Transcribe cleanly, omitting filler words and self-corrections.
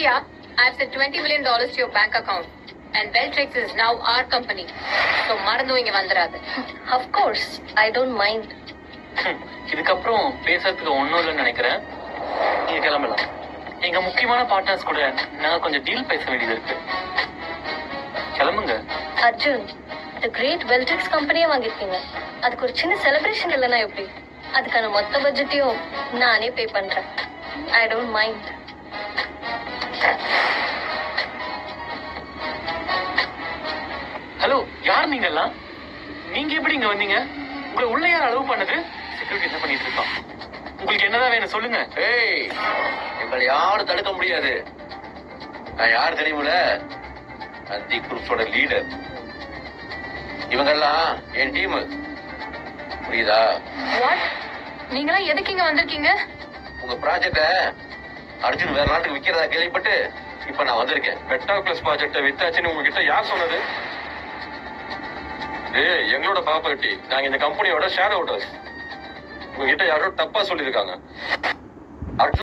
Priya, I've sent $20 million to your bank account. And Beltrix is now our company. So மறந்து இங்க வந்துராது. Of course, I don't mind. இதுக்கப்புறம் பேசுறதுக்கு ஒன்றும் இல்லைன்னு நினைக்கிறேன். நீங்க கிளம்பலாம். எங்க முக்கியமான பார்ட்னர்ஸ் கூட நான் கொஞ்சம் டீல் பேச வேண்டியது இருக்கு. கிளம்புங்க. அர்ஜுன், the great Beltrix கம்பெனியை வாங்கிருக்கீங்க. அதுக்கு ஒரு சின்ன செலிப்ரேஷன் இல்லைன்னா எப்படி? அதுக்கான மொத்த பட்ஜெட்டையும் நானே பே பண்றேன். I don't mind. ஹலோ, யார் நீங்க எல்லாம்? நீங்க எப்படி இங்க வந்தீங்க? உங்களை உள்ள யார் அலோவ் பண்ணது? செக்யூரிட்டி என்ன பண்ணிட்டு இருக்கோம்? உங்களுக்கு என்னதான் வேணும் சொல்லுங்க. ஏய், எங்களை யாரும் தடுக்க முடியாது. நான் யார் தெரியுமில? நந்தி குரூப்ஸோட லீடர். இவங்கெல்லாம் என் டீம். புரியுதா? What? நீங்களாம் எதுக்கு இங்க வந்திருக்கீங்க? உங்க ப்ராஜெக்ட அர்ஜுன் வேற நாட்டுக்கு விக்கிறதா கேள்விப்பட்டு இப்ப நான் வந்திருக்கேன். பெட்டா பிளஸ் ப்ராஜெக்ட வித்தாச்சுன்னு உங்ககிட்ட யார் சொன்னது? எங்களோட ப்ராப்பர்ட்டி. நாங்க இந்த கம்பெனியோட ஷேர் ஹோல்டர்ஸ். உங்ககிட்ட யாரோ தப்பா சொல்லிருக்காங்க. அர்ஜுன்